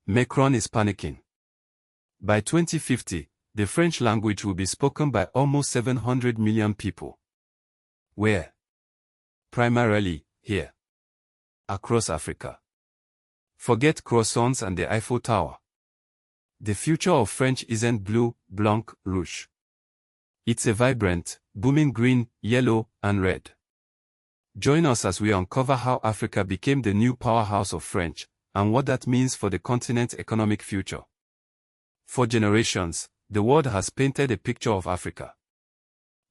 Macron is panicking. By 2050, the French language will be spoken by almost 700 million people. Where? Primarily, here. Across Africa. Forget croissants and the Eiffel Tower. The future of French isn't blue, blanc, rouge. It's a vibrant, booming green, yellow, and red. Join us as we uncover how Africa became the new powerhouse of French, and what that means for the continent's economic future. For generations, the world has painted a picture of Africa.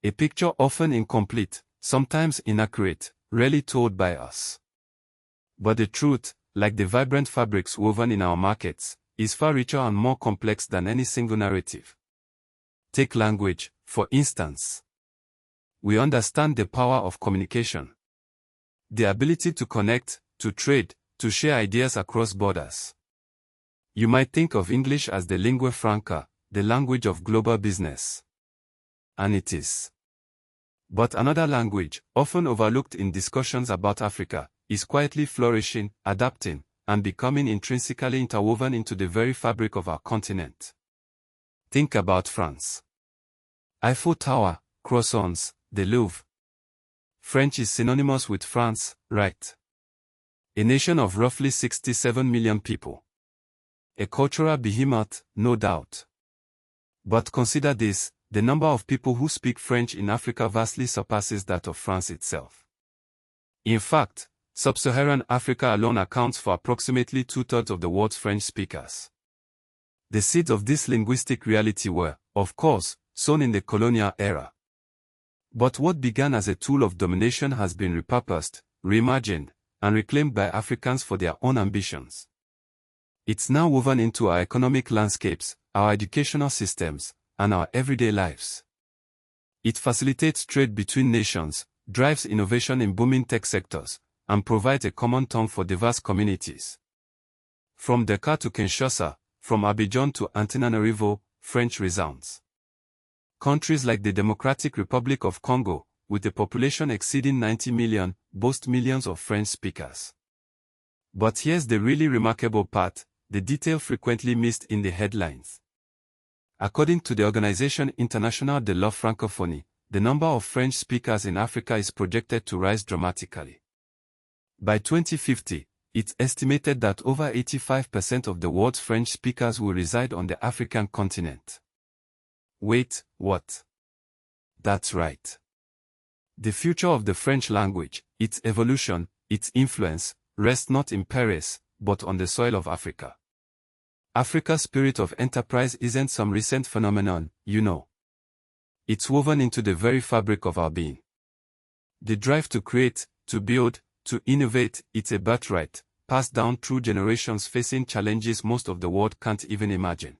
A picture often incomplete, sometimes inaccurate, rarely told by us. But the truth, like the vibrant fabrics woven in our markets, is far richer and more complex than any single narrative. Take language, for instance. We understand the power of communication. The ability to connect, to trade, to share ideas across borders. You might think of English as the lingua franca, the language of global business. And it is. But another language, often overlooked in discussions about Africa, is quietly flourishing, adapting, and becoming intrinsically interwoven into the very fabric of our continent. Think about France. Eiffel Tower, croissants, the Louvre. French is synonymous with France, right? A nation of roughly 67 million people. A cultural behemoth, no doubt. But consider this, the number of people who speak French in Africa vastly surpasses that of France itself. In fact, Sub-Saharan Africa alone accounts for approximately 2/3 of the world's French speakers. The seeds of this linguistic reality were, of course, sown in the colonial era. But what began as a tool of domination has been repurposed, reimagined, and reclaimed by Africans for their own ambitions. It's now woven into our economic landscapes, our educational systems, and our everyday lives. It facilitates trade between nations, drives innovation in booming tech sectors, and provides a common tongue for diverse communities. From Dakar to Kinshasa, from Abidjan to Antananarivo, French resounds. Countries like the Democratic Republic of Congo, with a population exceeding 90 million, boast millions of French speakers. But here's the really remarkable part, the detail frequently missed in the headlines. According to the organization International de la Francophonie, the number of French speakers in Africa is projected to rise dramatically. By 2050, it's estimated that over 85% of the world's French speakers will reside on the African continent. Wait, what? That's right. The future of the French language, its evolution, its influence, rests not in Paris, but on the soil of Africa. Africa's spirit of enterprise isn't some recent phenomenon, you know. It's woven into the very fabric of our being. The drive to create, to build, to innovate, it's a birthright, passed down through generations facing challenges most of the world can't even imagine.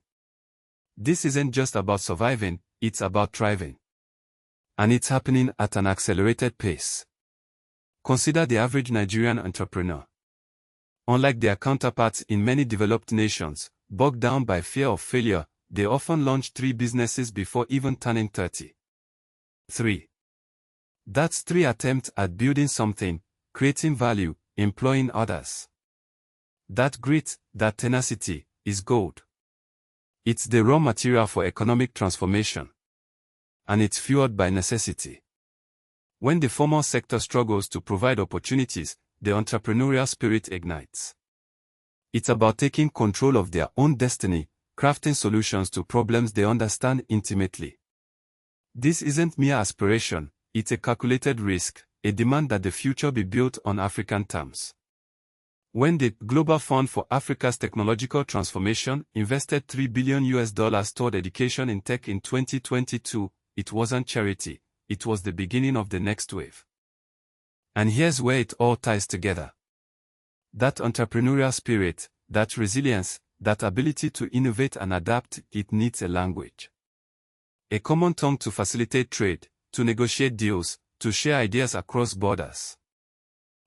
This isn't just about surviving, it's about thriving. And it's happening at an accelerated pace. Consider the average Nigerian entrepreneur. Unlike their counterparts in many developed nations, bogged down by fear of failure, they often launch 3 businesses before even turning 30. 3. That's 3 attempts at building something, creating value, employing others. That grit, that tenacity, is gold. It's the raw material for economic transformation. And it's fueled by necessity. When the formal sector struggles to provide opportunities, the entrepreneurial spirit ignites. It's about taking control of their own destiny, crafting solutions to problems they understand intimately. This isn't mere aspiration, it's a calculated risk, a demand that the future be built on African terms. When the Global Fund for Africa's Technological Transformation invested $3 billion toward education in tech in 2022, it wasn't charity, it was the beginning of the next wave. And here's where it all ties together. That entrepreneurial spirit, that resilience, that ability to innovate and adapt, it needs a language. A common tongue to facilitate trade, to negotiate deals, to share ideas across borders.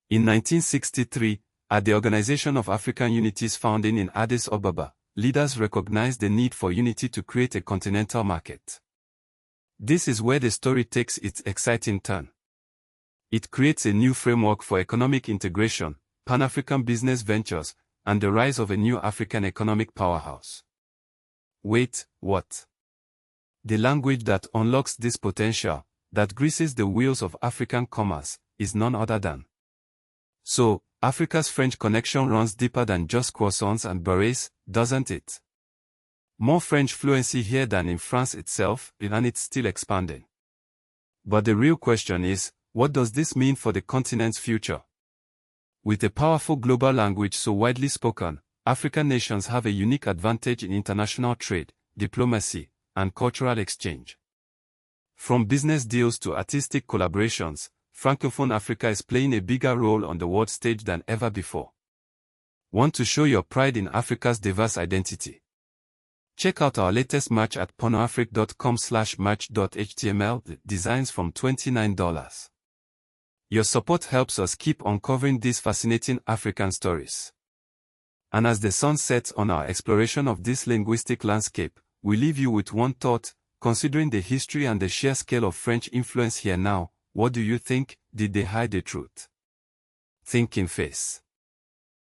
In 1963, at the Organization of African Unity's founding in Addis Ababa, leaders recognized the need for unity to create a continental market. This is where the story takes its exciting turn. It creates a new framework for economic integration, Pan-African business ventures, and the rise of a new African economic powerhouse. Wait, what? The language that unlocks this potential, that greases the wheels of African commerce, is none other than. So, Africa's French connection runs deeper than just croissants and berets, doesn't it? More French fluency here than in France itself, and it's still expanding. But the real question is, what does this mean for the continent's future? With a powerful global language so widely spoken, African nations have a unique advantage in international trade, diplomacy, and cultural exchange. From business deals to artistic collaborations, Francophone Africa is playing a bigger role on the world stage than ever before. Want to show your pride in Africa's diverse identity? Check out our latest merch at pornoafric.com/merch.html, designs from $29. Your support helps us keep uncovering these fascinating African stories. And as the sun sets on our exploration of this linguistic landscape, we leave you with one thought: considering the history and the sheer scale of French influence here now, what do you think? Did they hide the truth? Thinking face.